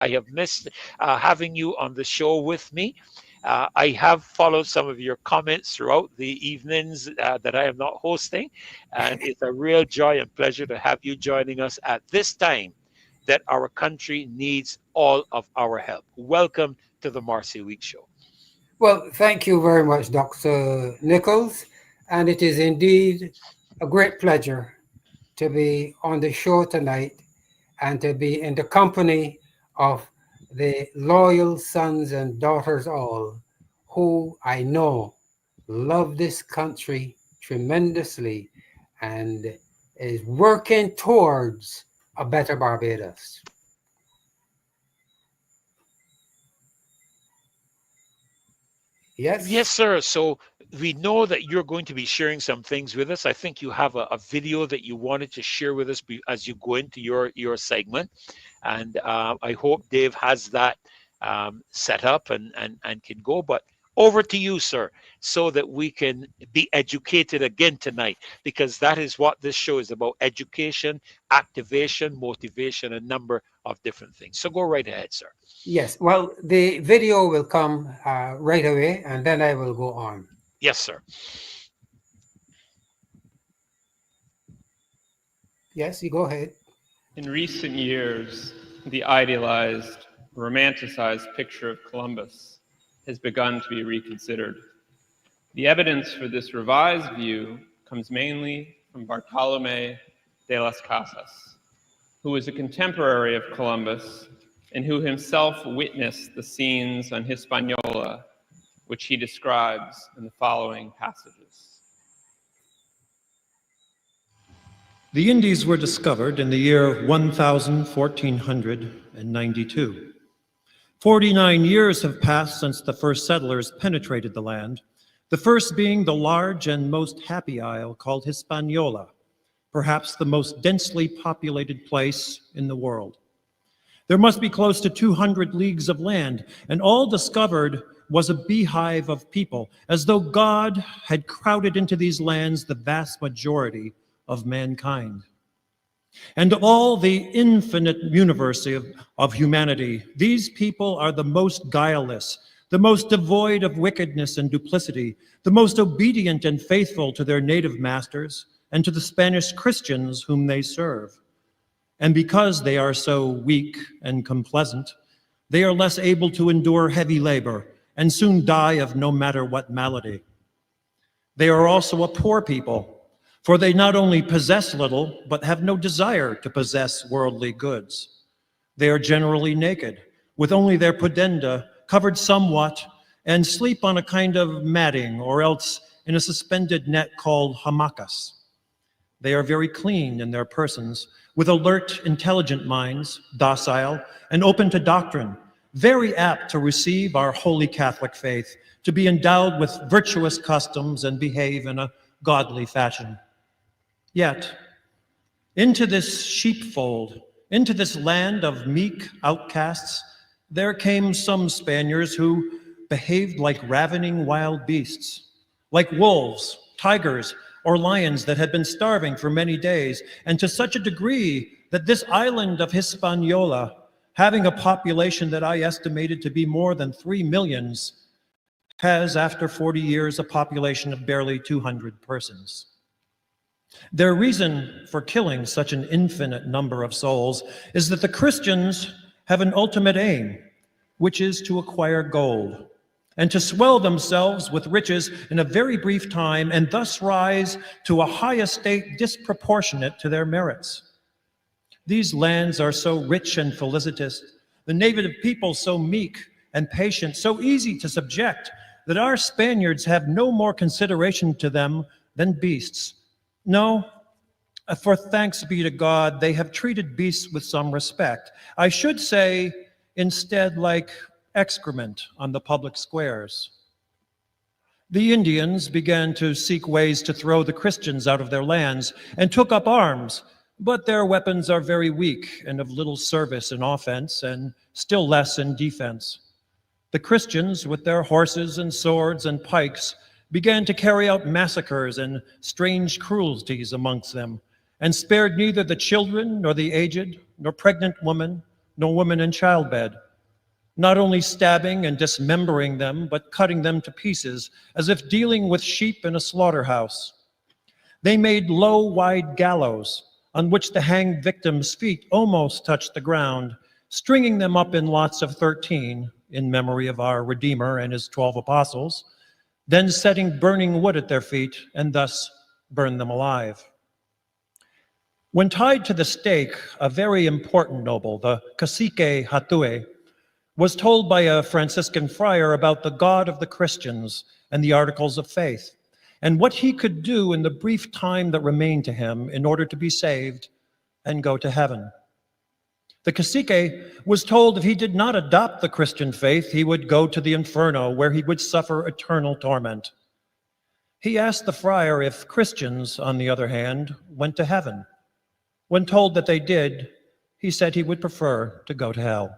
I have missed having you on the show with me. I have followed some of your comments throughout the evenings that I am not hosting, and it's a real joy and pleasure to have you joining us at this time that our country needs all of our help. Welcome to the Marcia Week Show. Well, thank you very much, Dr. Nichols. And it is indeed a great pleasure to be on the show tonight and to be in the company of the loyal sons and daughters all who I know love this country tremendously and is working towards a better Barbados. Yes, Yes? sir. So we know that you're going to be sharing some things with us. I think you have a video that you wanted to share with us as you go into your segment, and I hope Dave has that set up and can go. But over to you, sir, so that we can be educated again tonight, because that is what this show is about: education, activation, motivation, a number of different things. So go right ahead, sir. Yes. Well, the video will come right away and then I will go on. Yes, sir. Yes, you go ahead. In recent years, the idealized, romanticized picture of Columbus has begun to be reconsidered. The evidence for this revised view comes mainly from Bartolomé de las Casas, who was a contemporary of Columbus and who himself witnessed the scenes on Hispaniola, which he describes in the following passages. The Indies were discovered in the year 1492. 49 years have passed since the first settlers penetrated the land, the first being the large and most happy isle called Hispaniola, perhaps the most densely populated place in the world. There must be close to 200 leagues of land, and all discovered was a beehive of people, as though God had crowded into these lands the vast majority of mankind. And all the infinite universe of humanity, these people are the most guileless, the most devoid of wickedness and duplicity, the most obedient and faithful to their native masters and to the Spanish Christians whom they serve. And because they are so weak and complaisant, they are less able to endure heavy labor and soon die of no matter what malady. They are also a poor people, for they not only possess little, but have no desire to possess worldly goods. They are generally naked, with only their pudenda covered somewhat, and sleep on a kind of matting or else in a suspended net called hamacas. They are very clean in their persons, with alert, intelligent minds, docile, and open to doctrine, very apt to receive our holy Catholic faith, to be endowed with virtuous customs and behave in a godly fashion. Yet, into this sheepfold, into this land of meek outcasts, there came some Spaniards who behaved like ravening wild beasts, like wolves, tigers, or lions that had been starving for many days, and to such a degree that this island of Hispaniola, having a population that I estimated to be more than 3 millions, has, after 40 years, a population of barely 200 persons. Their reason for killing such an infinite number of souls is that the Christians have an ultimate aim, which is to acquire gold and to swell themselves with riches in a very brief time, and thus rise to a high estate disproportionate to their merits. These lands are so rich and felicitous, the native people so meek and patient, so easy to subject, that our Spaniards have no more consideration to them than beasts. No, for thanks be to God, they have treated beasts with some respect. I should say, instead, like excrement on the public squares. The Indians began to seek ways to throw the Christians out of their lands and took up arms, but their weapons are very weak and of little service in offense and still less in defense. The Christians, with their horses and swords and pikes, began to carry out massacres and strange cruelties amongst them, and spared neither the children nor the aged, nor pregnant women, no women in childbed, not only stabbing and dismembering them, but cutting them to pieces as if dealing with sheep in a slaughterhouse. They made low, wide gallows on which the hanged victims' feet almost touched the ground, stringing them up in lots of 13 in memory of our Redeemer and his 12 apostles, then setting burning wood at their feet and thus burned them alive. When tied to the stake, a very important noble, the cacique Hatue, was told by a Franciscan friar about the God of the Christians and the articles of faith, and what he could do in the brief time that remained to him in order to be saved and go to heaven. The cacique was told if he did not adopt the Christian faith, he would go to the inferno where he would suffer eternal torment. He asked the friar if Christians, on the other hand, went to heaven. When told that they did, he said he would prefer to go to hell.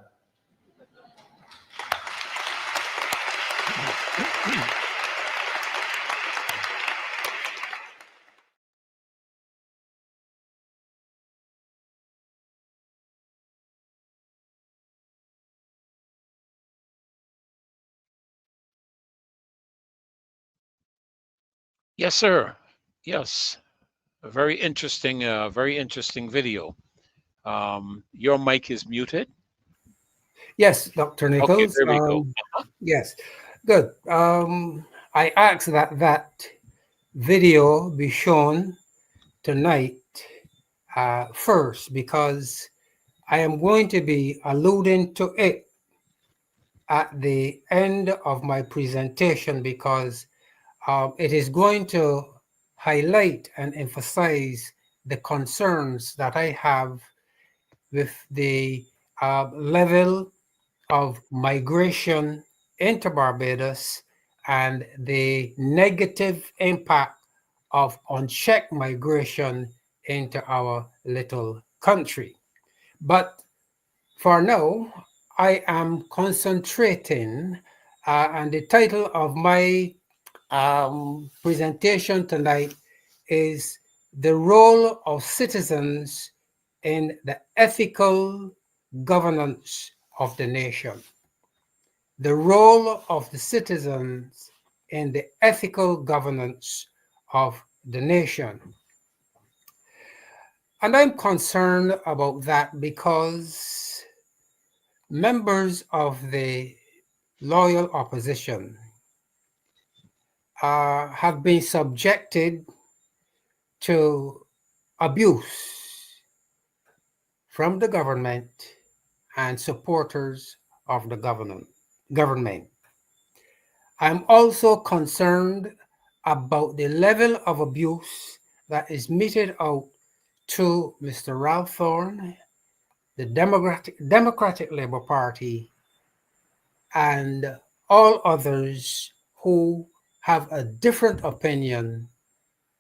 Yes, sir. Yes. A very interesting video. Your mic is muted. Yes, Dr. Okay, Nichols. there we go. Yes, good. I asked that that video be shown tonight first because I am going to be alluding to it at the end of my presentation because it is going to highlight and emphasize the concerns that I have with the level of migration into Barbados and the negative impact of unchecked migration into our little country. But for now, I am concentrating, and the title of my presentation tonight is The Role of Citizens in the Ethical Governance of the Nation. The role of the citizens in the ethical governance of the nation. And I'm concerned about that because members of the loyal opposition have been subjected to abuse from the government and supporters of the government. I'm also concerned about the level of abuse that is meted out to Mr. Ralph Thorne, the Democratic Labour Party, and all others who have a different opinion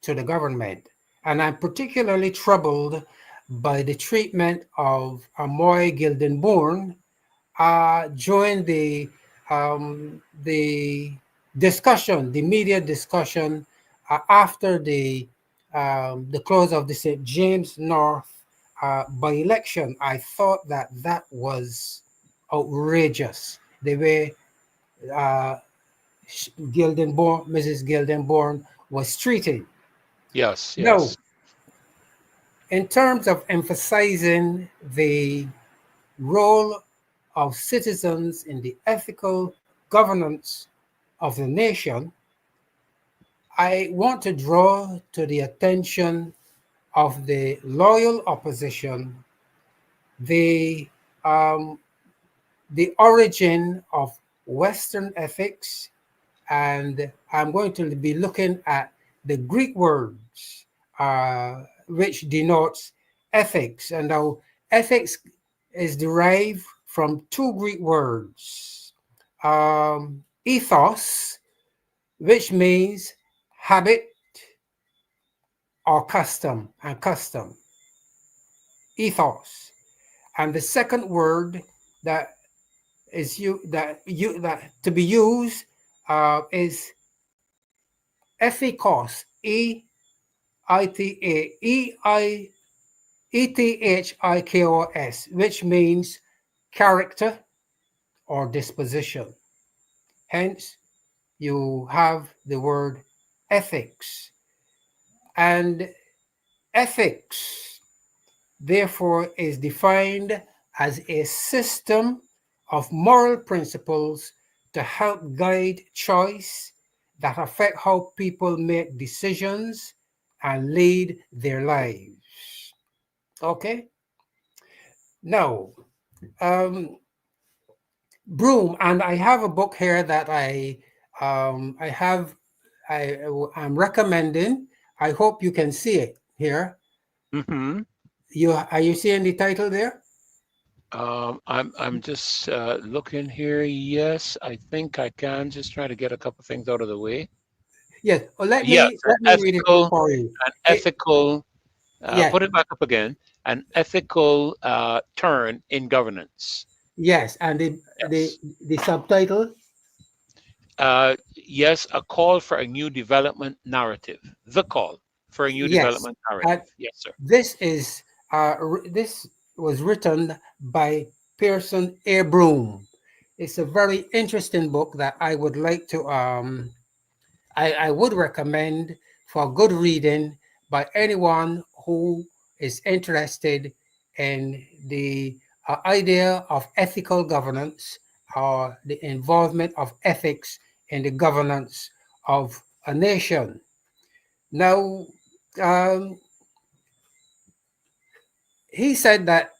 to the government. And I'm particularly troubled by the treatment of Amoy Gildenborn during the discussion, the media discussion after the close of the St. James North by-election. I thought that that was outrageous. The way Mrs. Gildenborn was treated. Yes, Now, yes. in terms of emphasizing the role of citizens in the ethical governance of the nation, I want to draw to the attention of the loyal opposition the origin of Western ethics, and I'm going to be looking at the Greek words which denotes ethics. And now ethics is derived from two Greek words, ethos, which means habit or custom, and custom, ethos. And the second word that is to be used is ethikos, ethikos, which means character, or disposition. Hence, you have the word ethics. And ethics, therefore, is defined as a system of moral principles to help guide choice that affect how people make decisions and lead their lives. Okay? Now, um, Broom, and I have a book here that I have I'm recommending. I hope you can see it here. Mm-hmm. You are you seeing the title there? I'm just looking here. Yes, I think I can. Just try to get a couple things out of the way. Yes. Well, Yes, let me read it for you. an It, ethical. yeah. Put it back up again. An ethical turn in governance. Yes, and Yes. the subtitle. Yes, a call for a new development narrative. The call for a new Yes, development and narrative. Yes, sir. this is this was written by Pearson A. Broom. It's a very interesting book that I would like to I would recommend for good reading by anyone who is interested in the idea of ethical governance or the involvement of ethics in the governance of a nation. Now, um, he said that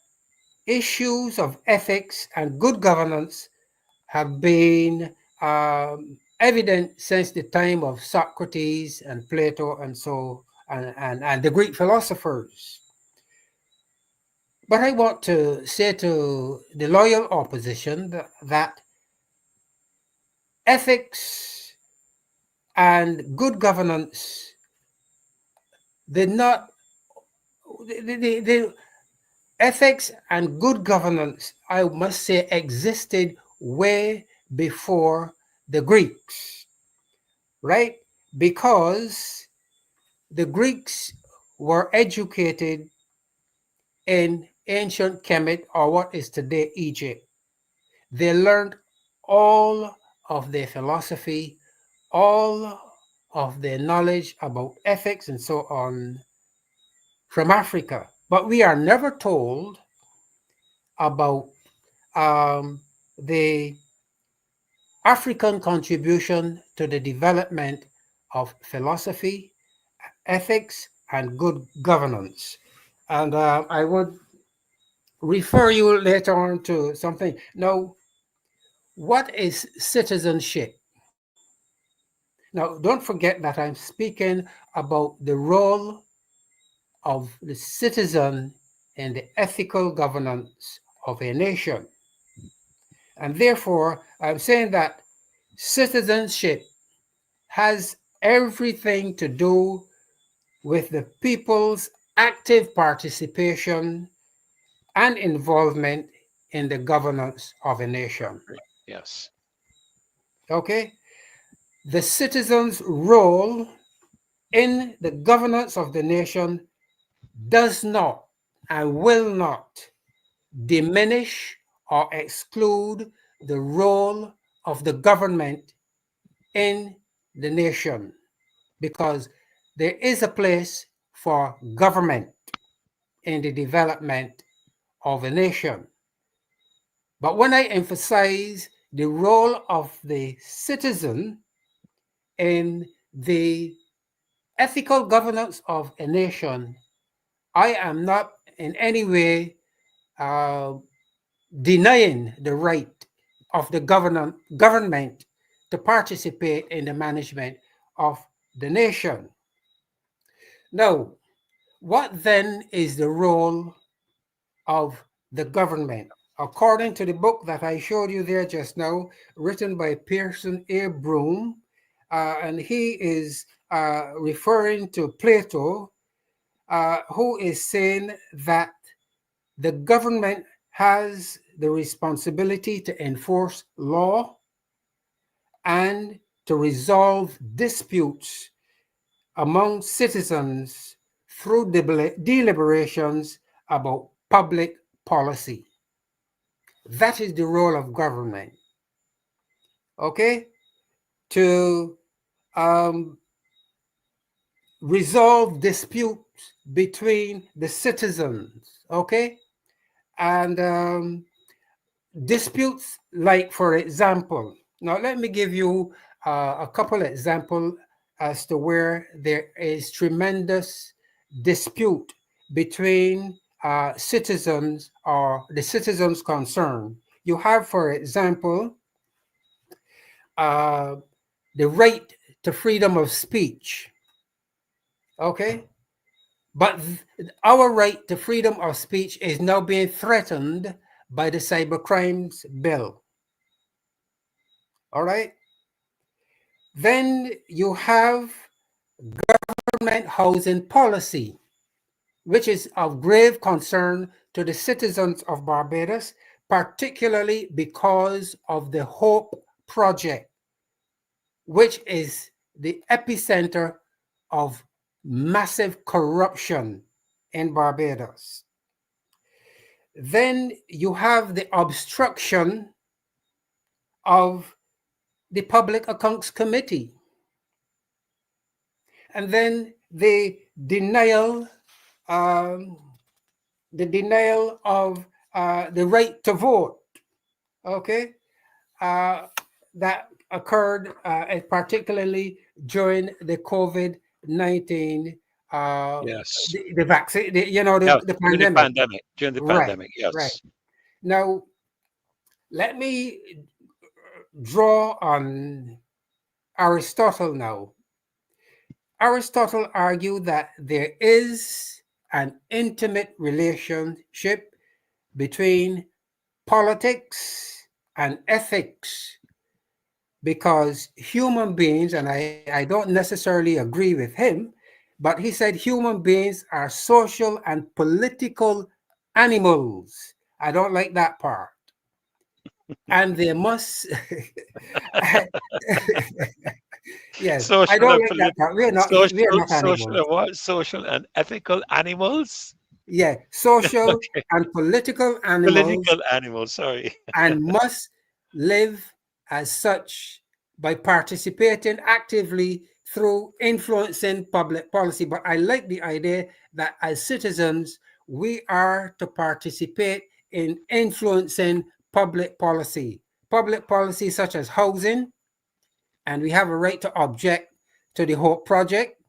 issues of ethics and good governance have been evident since the time of Socrates and Plato and so and the Greek philosophers. But I want to say to the loyal opposition that ethics and good governance did not the ethics and good governance, I must say, existed way before the Greeks, right? Because the Greeks were educated in ancient Kemet, or what is today Egypt. They learned all of their philosophy, all of their knowledge about ethics and so on from Africa. But we are never told about the African contribution to the development of philosophy, ethics, and good governance. And I would refer you later on to something. Now, what is citizenship? Now, don't forget that I'm speaking about the role of the citizen in the ethical governance of a nation. And therefore, I'm saying that citizenship has everything to do with the people's active participation and involvement in the governance of a nation. Yes. Okay? The citizen's role in the governance of the nation does not and will not diminish or exclude the role of the government in the nation, because there is a place for government in the development of a nation. But when I emphasize the role of the citizen in the ethical governance of a nation, I am not in any way uh, denying the right of the government to participate in the management of the nation. Now, what then is the role of the government? According to the book that I showed you there just now, written by Pearson A. Broom, and he is referring to Plato, who is saying that the government has the responsibility to enforce law and to resolve disputes among citizens through deliberations about public policy. That is the role of government, okay? To um, resolve disputes between the citizens, okay? And disputes like, for example, now let me give you a couple examples as to where there is tremendous dispute between citizens or the citizens concerned. You have, for example, uh, the right to freedom of speech, okay? But our right to freedom of speech is now being threatened by the cybercrimes bill. All right. Then you have government housing policy, which is of grave concern to the citizens of Barbados, particularly because of the Hope Project, which is the epicenter of massive corruption in Barbados. Then you have the obstruction of the Public Accounts Committee, and then um, the denial of the right to vote. Okay, uh, that occurred particularly during the COVID-19, Yes. the vaccine, Yeah, the during the pandemic. pandemic. During the Right, pandemic, right. yes. Now, let me draw on Aristotle now. Aristotle argued that there is an intimate relationship between politics and ethics because human beings, and I don't necessarily agree with him, but he said human beings are social and political animals. I don't like that part. And they must, yes, I Social don't and like that part. We are social, not social animals. and what? Social and ethical animals? Yeah, social Okay. and political animals Political animals, sorry. and must live as such by participating actively through influencing public policy. But I like the idea that as citizens, we are to participate in influencing public policy such as housing, and we have a right to object to the Hope Project.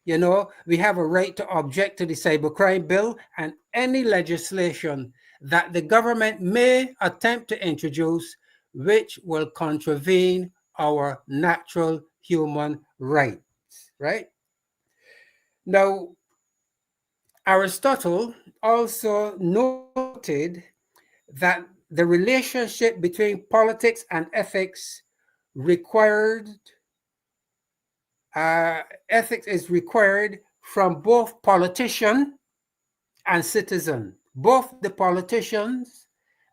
We have a right to object to the cybercrime bill and any legislation that the government may attempt to introduce which will contravene our natural human rights, right? Now, Aristotle also noted that the relationship between politics and ethics required ethics is required from both politician and citizen. Both the politicians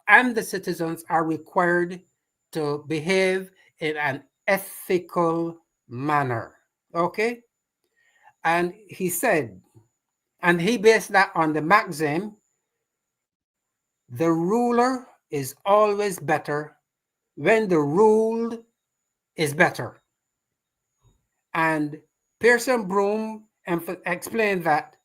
and the citizens are required to behave in an ethical manner. Okay? And he said, and he based that on the maxim, the ruler is always better when the ruled is better. And Pearson Broom explained that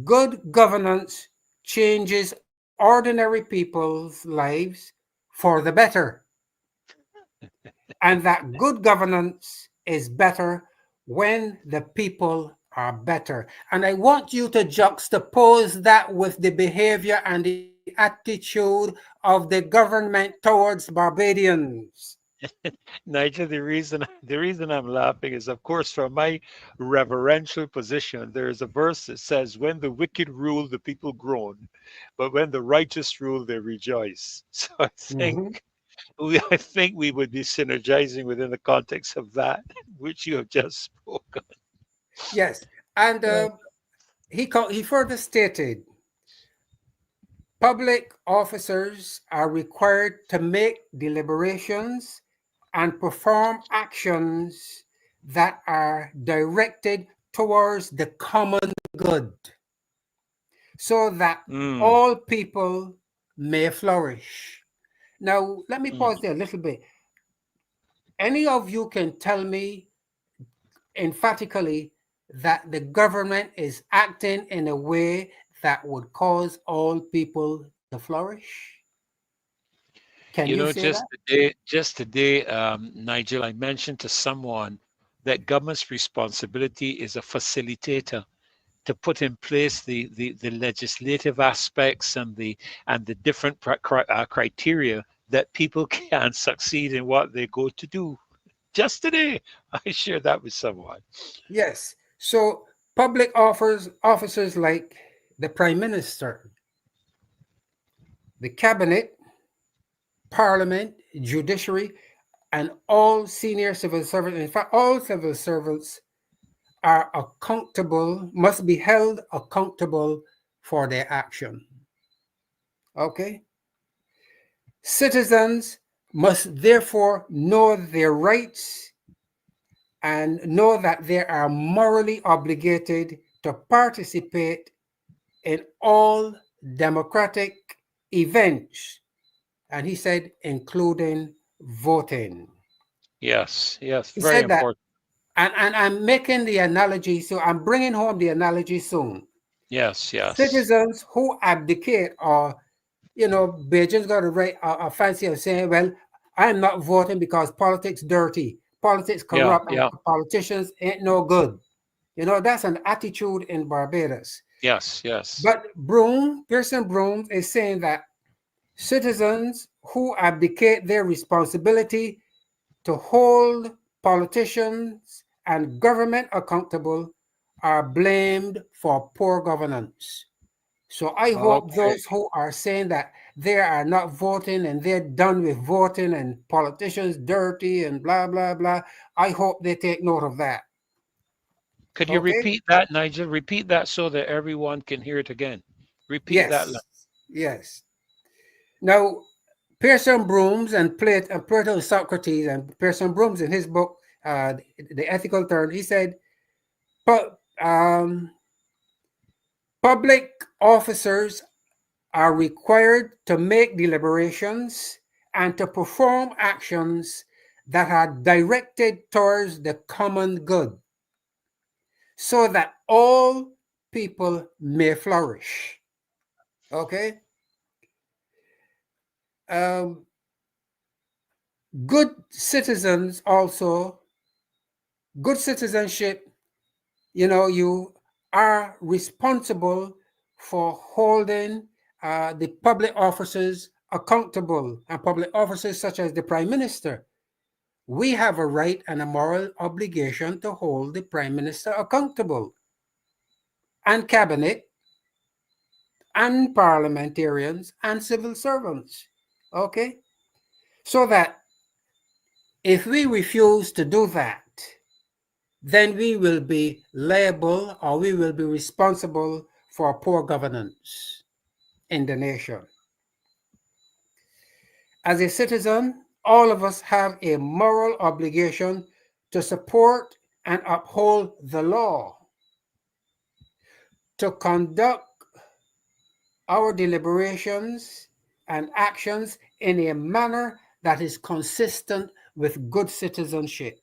good governance changes ordinary people's lives for the better, and that good governance is better when the people are better. And I want you to juxtapose that with the behavior and the attitude of the government towards Barbadians. Nigel, the reason I'm laughing is, of course, from my reverential position, there is a verse that says, "When the wicked rule, the people groan, but when the righteous rule, they rejoice." So Mhm. I think we would be synergizing within the context of that, which you have just spoken. Yes, and he further stated public officers are required to make deliberations and perform actions that are directed towards the common good so that Mm, all people may flourish. Now, let me Mm. pause there a little bit. Any of you can tell me emphatically that the government is acting in a way that would cause all people to flourish? Can You you know, say that? just today, Nigel, I mentioned to someone that government's responsibility is a facilitator to put in place the legislative aspects and the different criteria that people can succeed in what they go to do. Just today, I shared that with someone. Yes. So public officers like the prime minister, the cabinet, parliament, judiciary, and all senior civil servants, in fact, all civil servants are accountable, must be held accountable for their action. Okay? Citizens must therefore know their rights and know that they are morally obligated to participate in all democratic events. And he said, including voting. Yes, yes, He very said that, important. and I'm making the analogy, so I'm bringing home the analogy soon. Yes, yes, Citizens who abdicate, or, Beijing's got a fancy of saying, well, I'm not voting because politics dirty, politics yeah, corrupt, and yeah, politicians ain't no good. That's an attitude in Barbados. yes, yes. But Pearson Broom is saying that citizens who abdicate their responsibility to hold politicians and government accountable are blamed for poor governance. So I hope Okay. those who are saying that they are not voting and they're done with voting and politicians dirty and blah blah blah, I hope they take note of that. Could you Okay? repeat that, Nigel? Repeat that so that everyone can hear it again. Repeat that. Yes. Yes. Now, Pearson Brooms and Plato and Socrates, and Pearson Brooms in his book, The Ethical Turn, he said, but public officers are required to make deliberations and to perform actions that are directed towards the common good so that all people may flourish. Okay? Um, good citizens also, good citizenship, you are responsible for holding the public officers accountable, and public officers such as the prime minister. We have a right and a moral obligation to hold the prime minister accountable, and cabinet, and parliamentarians, and civil servants. Okay? So that if we refuse to do that, then we will be liable, or we will be responsible for poor governance in the nation. As a citizen, all of us have a moral obligation to support and uphold the law, to conduct our deliberations and actions in a manner that is consistent with good citizenship.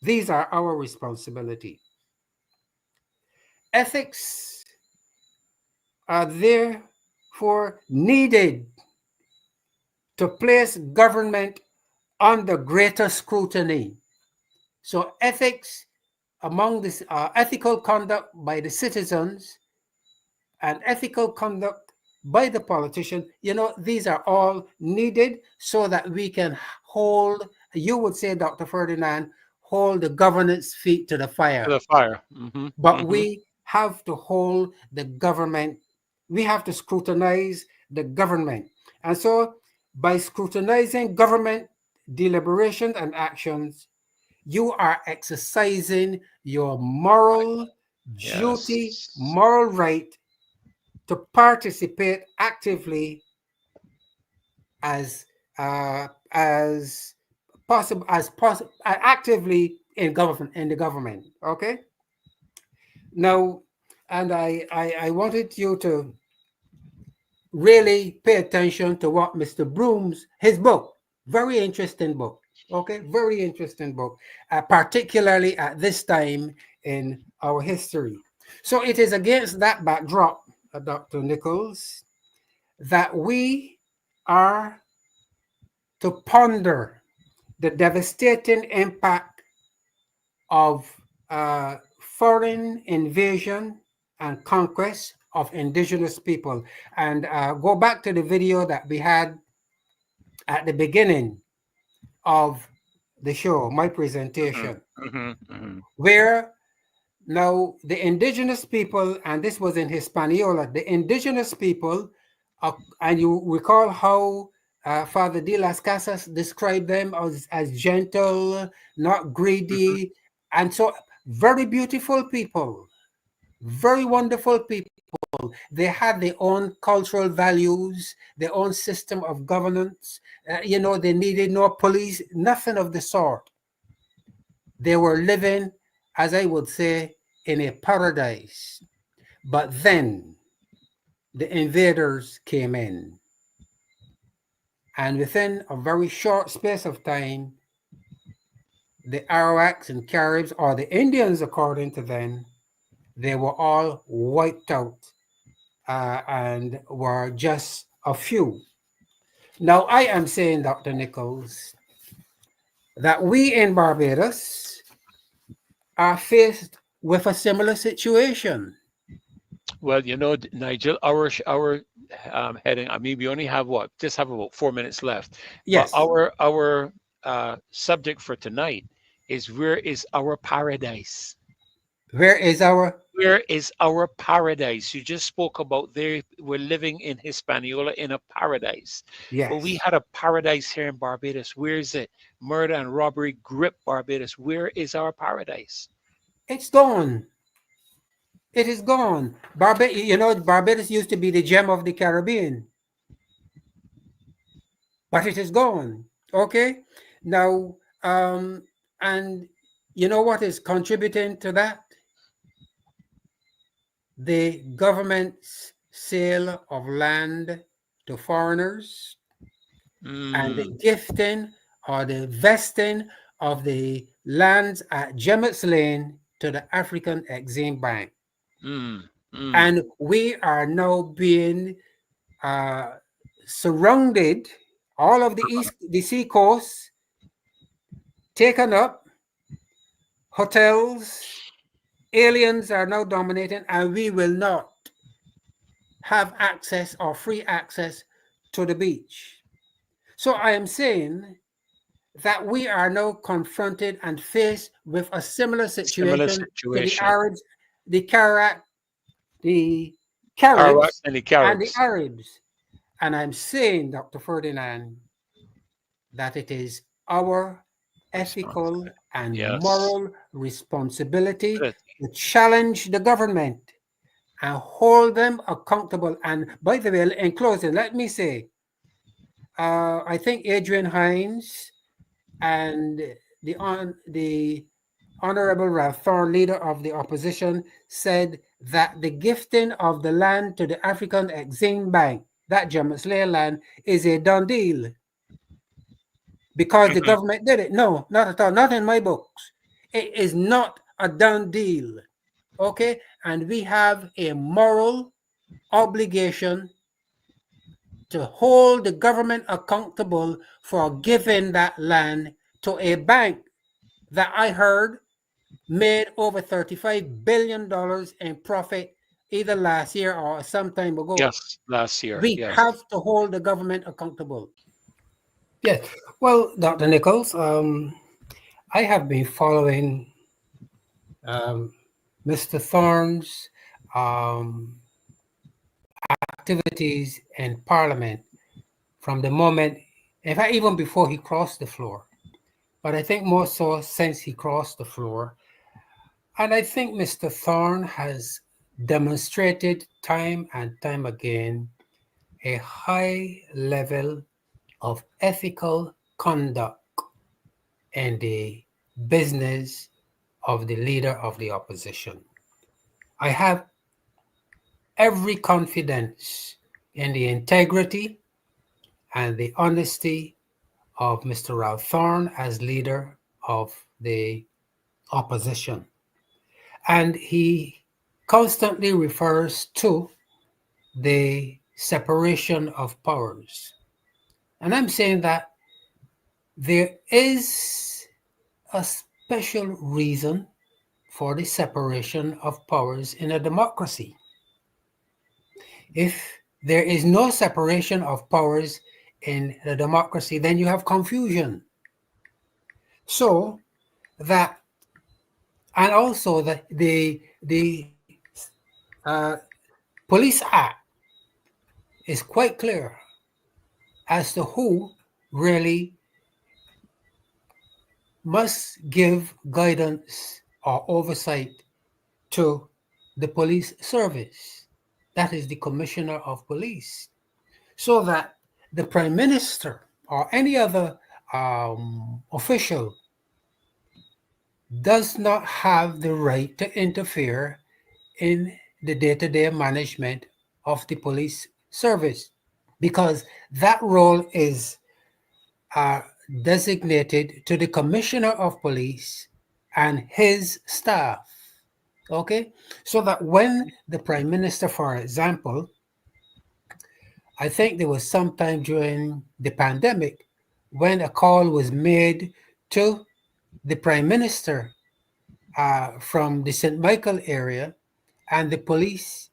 These are our responsibility. Ethics are therefore needed to place government under greater scrutiny. So, ethics among this ethical conduct by the citizens and ethical conduct by the politician, these are all needed so that we can hold, you would say, Dr. Ferdinand, hold the government's feet to the To fire. the fire. Hmm. But Hmm. we have to hold the government, we have to scrutinize the government. And so, by scrutinizing government deliberations and actions, you are exercising your moral duty, Yes. moral right to participate actively as possible as possible actively in the government. Okay. Now, and I wanted you to really pay attention to what Mr. Broom's, his book, very interesting book. Okay, very interesting book, particularly at this time in our history. So it is against that backdrop, Dr. Nichols, that we are to ponder the devastating impact of foreign invasion and conquest of indigenous people. And go back to the video that we had at the beginning of the show, my presentation, where now the indigenous people, and this was in Hispaniola, the indigenous people, and you recall how Father de las Casas described them as gentle, not greedy, and so very beautiful people, very wonderful people. They had their own cultural values, their own system of governance. They needed no police, nothing of the sort. They were living, as I would say, in a paradise. But then the invaders came in. And within a very short space of time, the Arawaks and Caribs, or the Indians, according to them, they were all wiped out and were just a few. Now, I am saying, Dr. Nichols, that we in Barbados are faced with a similar situation. Well, Nigel, our heading. I mean, we only have just have about 4 minutes left. Yes. But our subject for tonight is, where is our paradise? Where is our paradise? You just spoke about we're living in Hispaniola in a paradise. Yes. Well, we had a paradise here in Barbados. Where is it? Murder and robbery gripped Barbados. Where is our paradise? It's gone. It is gone. Barbados used to be the gem of the Caribbean, but it is gone. Okay. Now, and you know what is contributing to that? The government's sale of land to foreigners and the gifting or the vesting of the lands at Gemmett's Lane to the African Exim Bank. And we are now being surrounded, all of the sea coast taken up, hotels, aliens are now dominating, and we will not have access or free access to the beach. So I am saying that we are now confronted and faced with a similar situation to the Arabs, the Caribs, and the Arabs. And I'm saying, Dr. Ferdinand, that it is our ethical and moral responsibility to challenge the government and hold them accountable. And by the way, in closing, let me say, I think Adrian Hines and the Honorable Ralph Thorne, leader of the opposition, said that the gifting of the land to the African Exim Bank, that Gemmett's Lane land, is a done deal because the government did it. No, not at all. Not in my books. It is not a done deal. Okay? And we have a moral obligation to hold the government accountable for giving that land to a bank that I heard made over $35 billion in profit either last year or some time ago. Yes, last year. We have to hold the government accountable. Yes. Well, Dr. Nichols, I have been following Mr. Thorne's activities in Parliament from the moment, in fact, even before he crossed the floor, but I think more so since he crossed the floor. And I think Mr. Thorne has demonstrated time and time again a high level of ethical conduct in the business of the leader of the opposition. I have every confidence in the integrity and the honesty of Mr. Ralph Thorne as leader of the opposition. And he constantly refers to the separation of powers. And I'm saying that there is a special reason for the separation of powers in a democracy. If there is no separation of powers in the democracy, then you have confusion. So that, and also the Police Act is quite clear as to who really must give guidance or oversight to the police service. That is the Commissioner of Police. So that the Prime Minister or any other official does not have the right to interfere in the day-to-day management of the police service, because that role is designated to the Commissioner of Police and his staff. Okay, so that when the Prime Minister, for example, I think there was some time during the pandemic when a call was made to the Prime Minister from the St. Michael area, and the police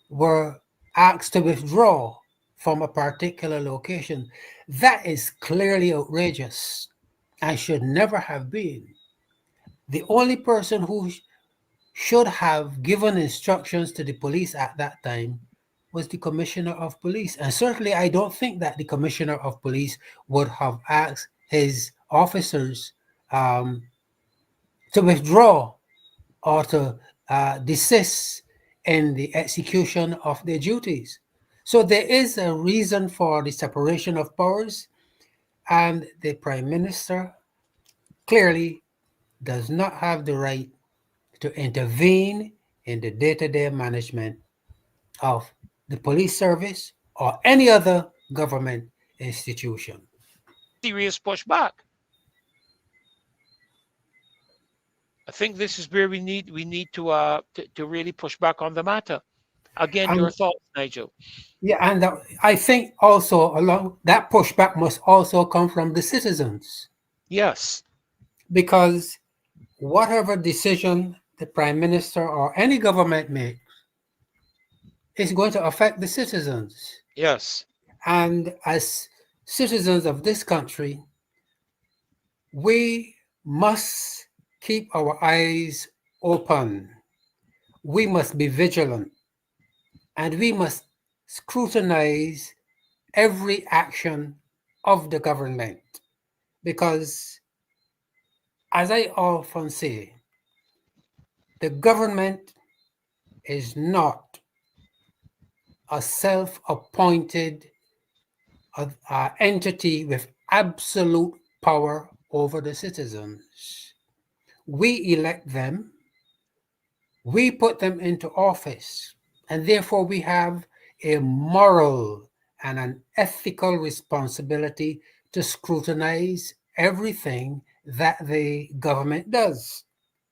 were asked to withdraw from a particular location. That is clearly outrageous and should never have been. The only person who should have given instructions to the police at that time was the Commissioner of Police. And certainly I don't think that the Commissioner of Police would have asked his officers to withdraw or to desist in the execution of their duties. So there is a reason for the separation of powers, and the Prime Minister clearly does not have the right to intervene in the day-to-day management of the police service or any other government institution. Serious pushback. I think this is where we need to really push back on the matter. Again, your And thoughts, Nigel. yeah, and I think also along that pushback must also come from the citizens, Yes, because whatever decision the Prime Minister or any government makes is going to affect the citizens. yes. And as citizens of this country, we must keep our eyes open. We must be vigilant, and we must scrutinize every action of the government. Because, as I often say, the government is not a self-appointed entity with absolute power over the citizens. We elect them, we put them into office, and therefore we have a moral and an ethical responsibility to scrutinize everything that the government does.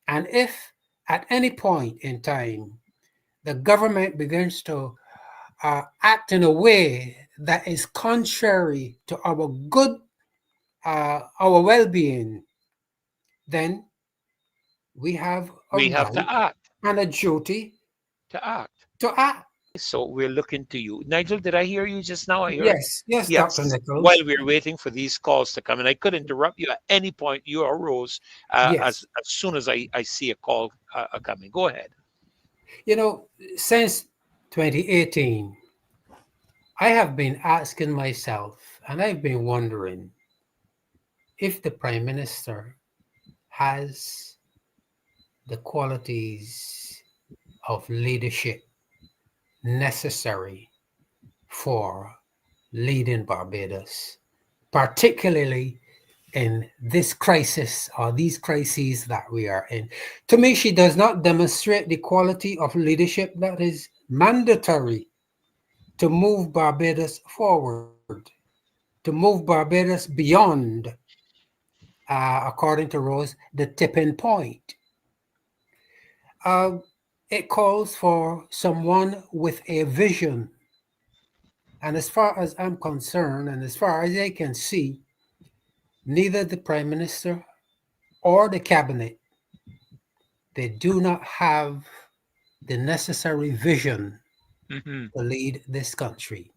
And if at any point in time the government begins to act in a way that is contrary to our good, our well-being, then we have a We have right to act. and a duty To act. to act. So we're looking to you. Nigel, did I hear you just now? I heard Yes, yes, Dr. yes. Nichols. While we're waiting for these calls to come, and I could interrupt you at any point. You arose Yes. as soon as I see a call coming. Go ahead. You know, since 2018, I have been asking myself, and I've been wondering if the Prime Minister has the qualities of leadership necessary for leading Barbados, particularly in this crisis or these crises that we are in. To me, she does not demonstrate the quality of leadership that is mandatory to move Barbados forward, to move Barbados beyond, according to Rose, the tipping point. Uh, it calls for someone with a vision. And as far as I'm concerned, and as far as I can see, neither the Prime Minister or the Cabinet, they do not have the necessary vision Mhm. to lead this country.